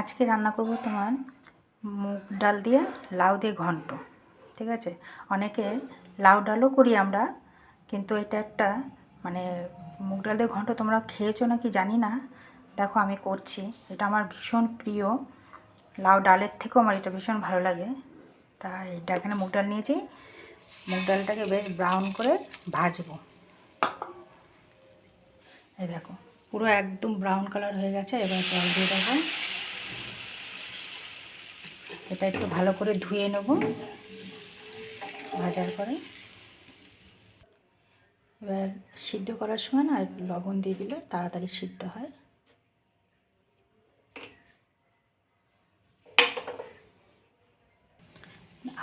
আজকে রান্না করব তোমার মুগ ডাল দিয়ে লাউ দিয়ে ঘন্ট। ঠিক আছে, অনেকে লাউ ডালও করি আমরা, কিন্তু এটা একটা মানে মুগ ডাল দিয়ে ঘন্ট তোমরা খেয়েছো নাকি জানি না। দেখো আমি করছি, এটা আমার ভীষণ প্রিয়। লাউ ডালের থেকেও আমার এটা ভীষণ ভালো লাগে। তাই এটা এখানে মুগ ডাল নিয়েছি, মুগ ডালটাকে বেশ ব্রাউন করে ভাজবো। এই দেখো পুরো একদম ব্রাউন কালার হয়ে গেছে। এবার জল দিয়ে দেবো, এটা একটু ভালো করে ধুয়ে নেব ভাজার পরে। এবার সিদ্ধ করার সময় না একটু লবণ দিয়ে দিলে তাড়াতাড়ি সিদ্ধ হয়।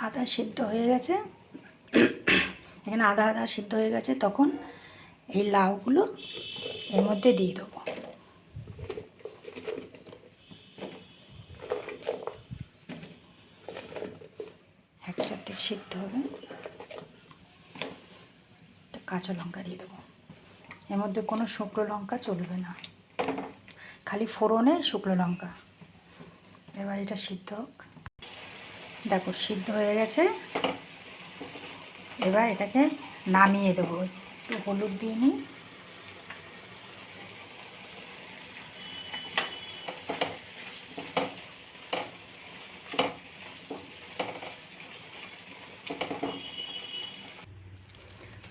আদা সিদ্ধ হয়ে গেছে, এখানে আদা আদা সিদ্ধ হয়ে গেছে। তখন এই লাউগুলো এর মধ্যে দিয়ে দেবো। একসাথে সিদ্ধ হবে। কাঁচা লঙ্কা দিয়ে দেবো, এর মধ্যে কোনো শুকনো লঙ্কা চলবে না, খালি ফোড়নে শুকনো লঙ্কা। এবার এটা সিদ্ধ হোক। দেখো সিদ্ধ হয়ে গেছে, এবার এটাকে নামিয়ে দেবো। একটু হলুদ দিয়ে নিই,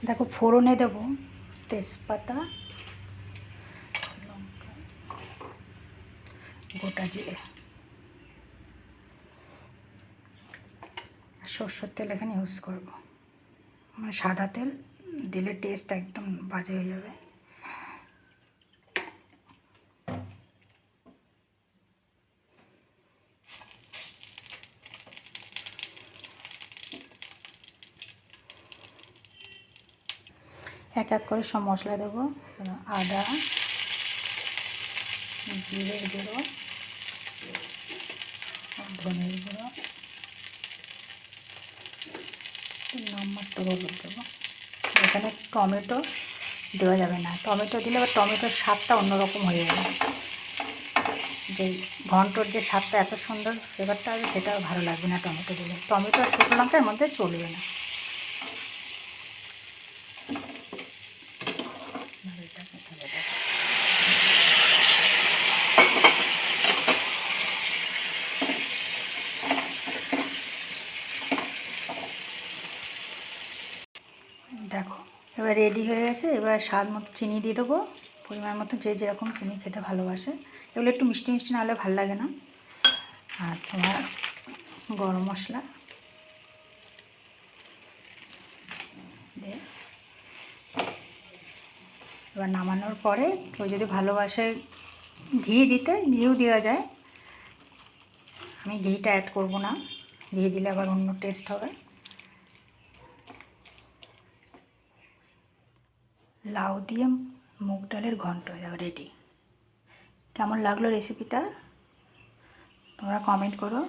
দেখো ফোড়নে দেব তেজপাতা, লঙ্কা, গোটা জিরে, সরষের তেল এখানে ইউজ করবো। মানে সাদা তেল দিলে টেস্ট একদম বাজে হয়ে যাবে। এক এক করে সব মশলা দেবো। আদা, জিরের গুঁড়ো, ধনের গুঁড়ো, নামমাত্র হলুদ দেবো। এখানে টমেটো দেওয়া যাবে না, টমেটো দিলে আবার টমেটোর স্বাদটা অন্যরকম হয়ে যাবে। যে ঘন্টর যে স্বাদটা এত সুন্দর ফ্লেভারটা হবে সেটা ভালো লাগবে না টমেটো দিলে। টমেটো আর শুকনো লঙ্কার মধ্যে চলবে না। দেখো এবার রেডি হয়ে গেছে। এবার স্বাদ মতো চিনি দিয়ে দেবো, পরিমাণ মতো যে যেরকম চিনি খেতে ভালোবাসে। এগুলো একটু মিষ্টি মিষ্টি না হলে ভালো লাগে না। আর তোমার গরম মশলা দিয়ে এবার নামানোর পরে কেউ যদি ভালোবাসে ঘি দিতে ঘিও দেওয়া যায়। আমি ঘিটা অ্যাড করব না, ঘি দিলে আবার অন্য টেস্ট হবে। লাউ দিয়ে মুগ ডালের ঘন্ট রেডি। কেমন লাগলো রেসিপিটা তোমরা কমেন্ট করো।